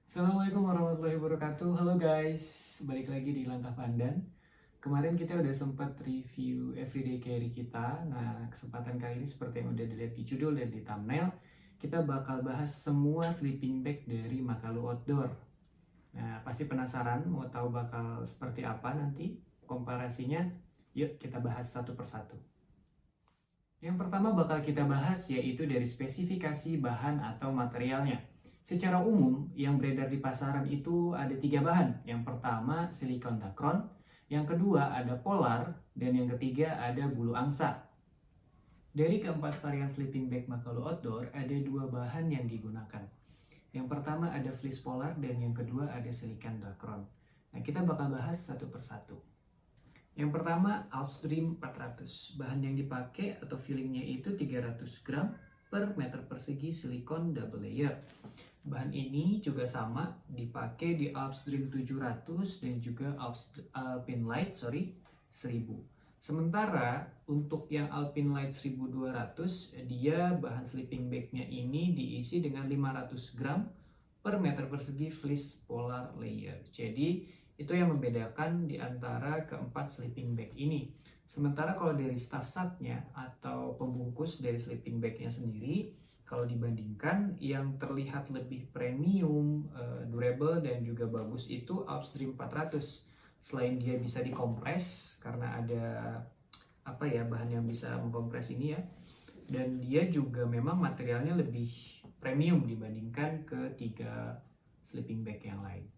Assalamualaikum warahmatullahi wabarakatuh. Halo guys, balik lagi di Langkah Pandan. Kemarin kita udah sempat review everyday carry kita. Nah, kesempatan kali ini seperti yang udah dilihat di judul dan di thumbnail, kita bakal bahas semua sleeping bag dari Makalu Outdoor. Nah, pasti penasaran mau tahu bakal seperti apa nanti komparasinya? Yuk kita bahas satu persatu. Yang pertama bakal kita bahas yaitu dari spesifikasi bahan atau materialnya. Secara umum, yang beredar di pasaran itu ada 3 bahan. Yang pertama, silikon dacron. Yang kedua, ada polar. Dan yang ketiga, ada bulu angsa. Dari keempat varian sleeping bag Makalu Outdoor, ada 2 bahan yang digunakan. Yang pertama ada fleece polar dan yang kedua ada silikon dacron. Nah, kita bakal bahas satu persatu. Yang pertama, Alpstream 400. Bahan yang dipakai atau fillingnya itu 300 gram per meter persegi silikon double layer. Bahan ini juga sama dipakai di Alpstream 700 dan juga Alpine Light 1000. Sementara untuk yang Alpine Light 1200, dia bahan sleeping bag-nya ini diisi dengan 500 gram per meter persegi fleece polar layer. Jadi itu yang membedakan di antara keempat sleeping bag ini. Sementara kalau dari stuffsacknya atau pembungkus dari sleeping bagnya sendiri, kalau dibandingkan yang terlihat lebih premium, durable dan juga bagus itu Upstream 400. Selain dia bisa dikompres karena ada bahan yang bisa mengkompres ini ya. Dan dia juga memang materialnya lebih premium dibandingkan ketiga sleeping bag yang lain.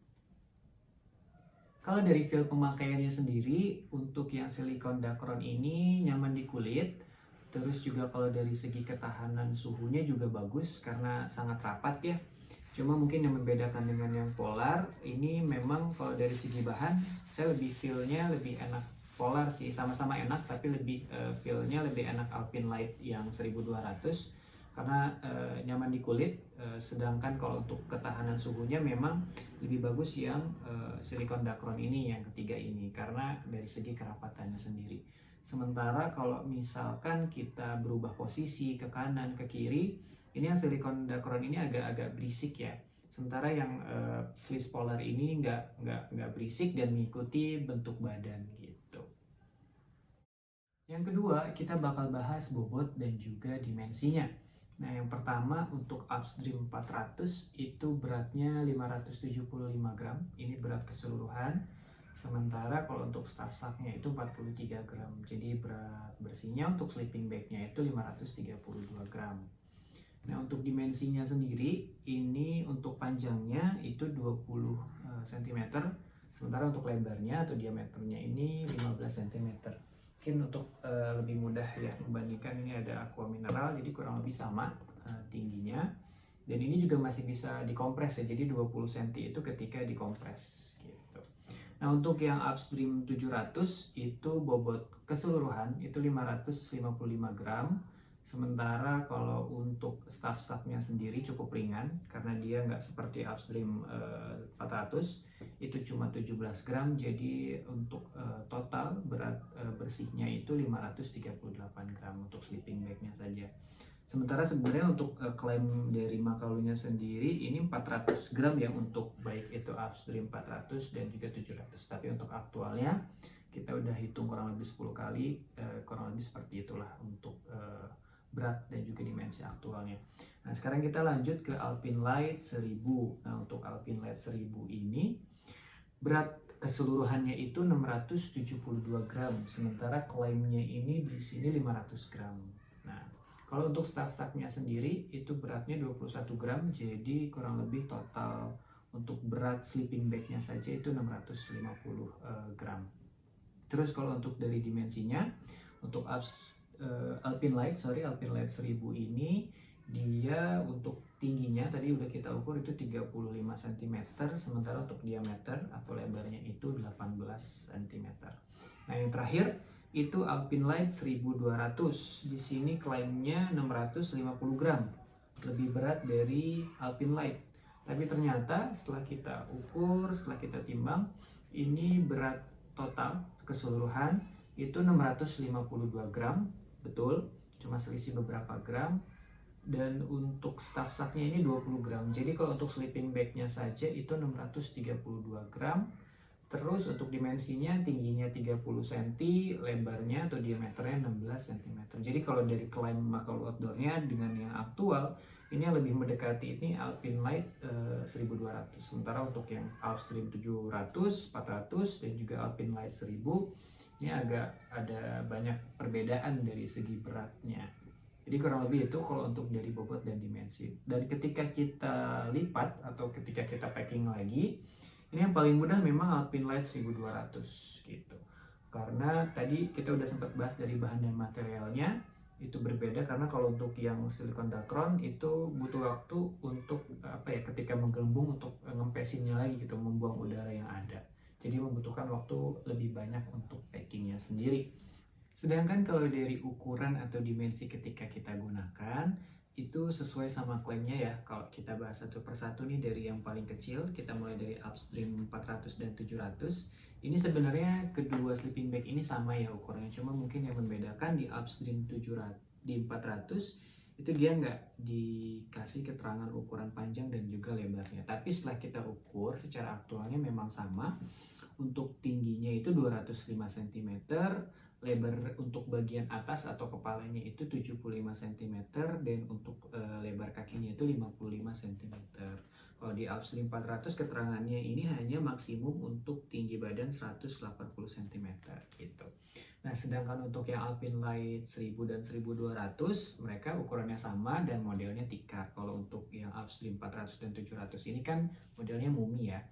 Kalau dari feel pemakaiannya sendiri, untuk yang silikon dacron ini nyaman di kulit. Terus juga kalau dari segi ketahanan suhunya juga bagus karena sangat rapat ya. Cuma mungkin yang membedakan dengan yang polar, ini memang kalau dari segi bahan, saya lebih feel-nya lebih enak polar sih. Sama-sama enak, tapi lebih feel-nya lebih enak Alpine Light yang 1200 karena nyaman di kulit. Sedangkan kalau untuk ketahanan suhunya memang lebih bagus yang silikon dacron ini yang ketiga ini karena dari segi kerapatannya sendiri. Sementara kalau misalkan kita berubah posisi ke kanan ke kiri, ini yang silikon dacron ini agak-agak berisik ya. Sementara yang fleece polar ini nggak berisik dan mengikuti bentuk badan gitu. Yang kedua, kita bakal bahas bobot dan juga dimensinya. Nah, yang pertama untuk Upstream 400 itu beratnya 575 gram. Ini berat keseluruhan. Sementara kalau untuk stuffsacknya itu 43 gram. Jadi berat bersihnya untuk sleeping bagnya itu 532 gram. Nah, untuk dimensinya sendiri, ini untuk panjangnya itu 20 cm. Sementara untuk lebarnya atau diameternya ini 15 cm. Mungkin untuk lebih mudah ya membandingkan, ini ada aqua mineral jadi kurang lebih sama tingginya, dan ini juga masih bisa dikompres ya, jadi 20 cm itu ketika dikompres gitu. Nah, untuk yang Upstream 700 itu bobot keseluruhan itu 555 gram. Sementara kalau untuk stuffsacknya sendiri cukup ringan karena dia nggak seperti Upstream 400 itu cuma 17 gram. Jadi untuk total berat bersihnya itu 538 gram untuk sleeping bagnya saja. Sementara sebenarnya untuk klaim dari Makalunya sendiri ini 400 gram ya untuk baik itu Upstream 400 dan juga 700. Tapi untuk aktualnya kita udah hitung kurang lebih 10 kali, kurang lebih seperti itulah untuk berat dan juga dimensi aktualnya. Nah, sekarang kita lanjut ke Alpine Light 1000. Nah, untuk Alpine Light 1000 ini berat keseluruhannya itu 672 gram, sementara klaimnya ini di sini 500 gram. Nah, kalau untuk stuffsacknya sendiri itu beratnya 21 gram, jadi kurang lebih total untuk berat sleeping bagnya saja itu 650 gram. Terus kalau untuk dari dimensinya, untuk Alpine Light 1000 ini dia untuk tingginya tadi udah kita ukur itu 35 cm, sementara untuk diameter atau lebarnya itu 18 cm. Nah, yang terakhir itu Alpine Light 1200. Di sini klaimnya 650 gram. Lebih berat dari Alpine Light. Tapi ternyata setelah kita ukur, setelah kita timbang, ini berat total keseluruhan itu 652 gram. Betul, cuma selisih beberapa gram. dan untuk staff saknya ini 20 gram. Jadi kalau untuk sleeping bagnya saja itu 632 gram. Terus untuk dimensinya tingginya 30 cm, lebarnya atau diameternya 16 cm. Jadi kalau dari klaim Makalu Outdoor-nya dengan yang aktual, ini yang lebih mendekati ini Alpine Light 1200. Sementara untuk yang Alpstream 700, 400 dan juga Alpine Light 1000 ini agak ada banyak perbedaan dari segi beratnya. Jadi kurang lebih itu kalau untuk dari bobot dan dimensi. Dan ketika kita lipat atau ketika kita packing lagi, ini yang paling mudah memang Alpine Light 1200 gitu. Karena tadi kita udah sempat bahas dari bahan dan materialnya itu berbeda, karena kalau untuk yang silikon Dacron itu butuh waktu untuk ketika menggelembung untuk ngempesinnya lagi gitu, membuang udara yang ada. Jadi membutuhkan waktu lebih banyak untuk packingnya sendiri. Sedangkan kalau dari ukuran atau dimensi ketika kita gunakan itu sesuai sama klaimnya ya. Kalau kita bahas satu persatu nih, dari yang paling kecil kita mulai dari Upstream 400 dan 700. Ini sebenarnya kedua sleeping bag ini sama ya ukurannya, cuma mungkin yang membedakan di Upstream 700 di 400 itu dia nggak dikasih keterangan ukuran panjang dan juga lebarnya. Tapi setelah kita ukur secara aktualnya memang sama. Untuk tingginya itu 205 cm, lebar untuk bagian atas atau kepalanya itu 75 cm, dan untuk lebar kakinya itu 55 cm. Kalau di Upstream 400 keterangannya ini hanya maksimum untuk tinggi badan 180 cm gitu. Nah, sedangkan untuk yang Alpine Light 1000 dan 1200 mereka ukurannya sama dan modelnya tikar. Kalau untuk yang Upstream 400 dan 700 ini kan modelnya Mumi ya.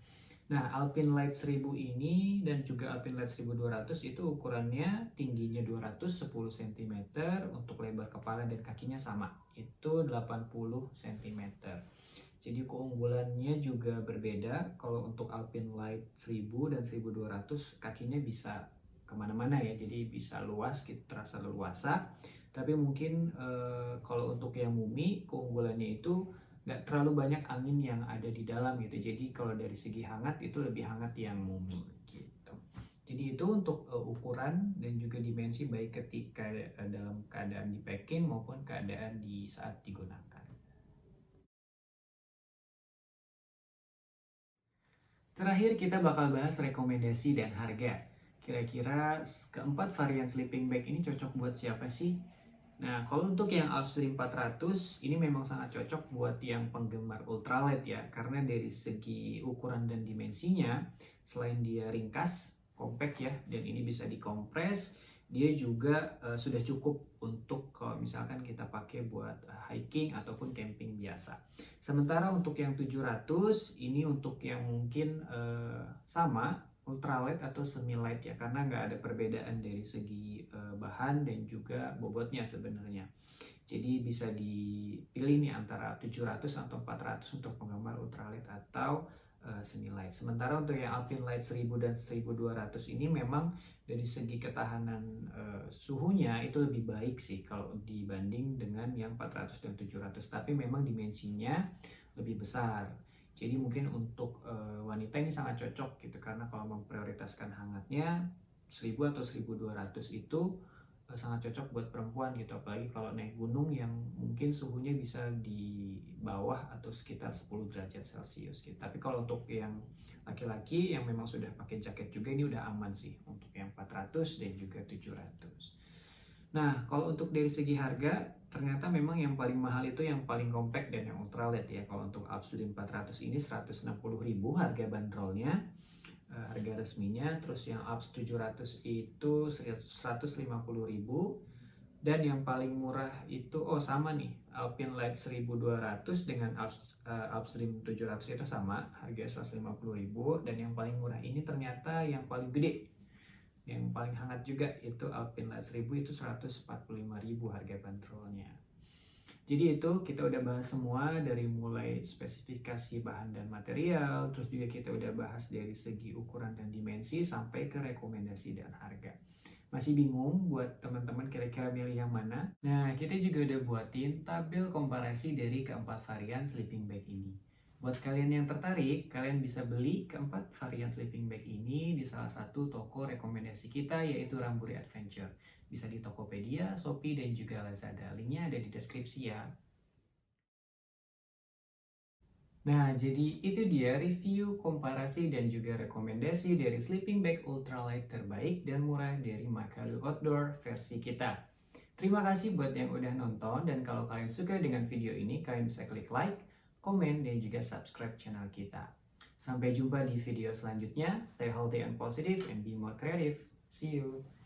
Nah, Alpine Light 1000 ini dan juga Alpine Light 1200 itu ukurannya tingginya 210 cm, untuk lebar kepala dan kakinya sama, itu 80 cm. Jadi keunggulannya juga berbeda. Kalau untuk Alpine Light 1000 dan 1200 kakinya bisa kemana-mana ya, jadi bisa luas, gitu, terasa leluasa. Tapi mungkin kalau untuk yang Mumi keunggulannya itu nggak terlalu banyak angin yang ada di dalam gitu. Jadi kalau dari segi hangat itu lebih hangat yang Mumi gitu. Jadi itu untuk ukuran dan juga dimensi baik ketika dalam keadaan di packing maupun keadaan di saat digunakan. Terakhir kita bakal bahas rekomendasi dan harga. Kira-kira keempat varian sleeping bag ini cocok buat siapa sih? Nah, kalau untuk yang Upstream 400 ini memang sangat cocok buat yang penggemar ultralight ya, karena dari segi ukuran dan dimensinya, selain dia ringkas, compact ya, dan ini bisa dikompres, dia juga sudah cukup untuk kalau misalkan kita pakai buat hiking ataupun camping biasa. Sementara untuk yang 700 ini untuk yang mungkin sama ultralight atau semi light ya, karena nggak ada perbedaan dari segi bahan dan juga bobotnya sebenarnya. Jadi bisa dipilih nih antara 700 atau 400 untuk penggemar ultralight atau semi light. Sementara untuk yang Alpine Light 1000 dan 1200 ini memang dari segi ketahanan suhunya itu lebih baik sih kalau dibanding dengan yang 400 dan 700, tapi memang dimensinya lebih besar. Jadi mungkin untuk wanita ini sangat cocok gitu, karena kalau memprioritaskan hangatnya 1000 atau 1200 itu sangat cocok buat perempuan gitu, apalagi kalau naik gunung yang mungkin suhunya bisa di bawah atau sekitar 10 derajat Celcius gitu. Tapi kalau untuk yang laki-laki yang memang sudah pakai jaket juga ini udah aman sih untuk yang 400 dan juga 700. Nah, kalau untuk dari segi harga, ternyata memang yang paling mahal itu yang paling compact dan yang ultralight ya. Kalau untuk Upstream 400 ini 160.000 harga bandrolnya, harga resminya. Terus yang Alps 700 itu 150.000. Dan yang paling murah itu sama nih, Alpine Light 1200 dengan Upstream 700 itu sama, harga 150.000. Dan yang paling murah ini ternyata yang paling gede, yang paling hangat juga, itu Alpine Light 1000 itu 145.000 harga bandrolnya. Jadi itu kita udah bahas semua, dari mulai spesifikasi bahan dan material, terus juga kita udah bahas dari segi ukuran dan dimensi sampai ke rekomendasi dan harga. Masih bingung buat teman-teman kira-kira milih yang mana? Nah, kita juga udah buatin tabel komparasi dari keempat varian sleeping bag ini. Buat kalian yang tertarik, kalian bisa beli keempat varian sleeping bag ini di salah satu toko rekomendasi kita, yaitu Ramburi Adventure. Bisa di Tokopedia, Shopee, dan juga Lazada. Linknya ada di deskripsi ya. Nah, jadi itu dia review, komparasi, dan juga rekomendasi dari sleeping bag ultralight terbaik dan murah dari Makalu Outdoor versi kita. Terima kasih buat yang udah nonton, dan kalau kalian suka dengan video ini, kalian bisa klik like, komen, dan juga subscribe channel kita. Sampai jumpa di video selanjutnya. Stay healthy and positive and be more creative. See you!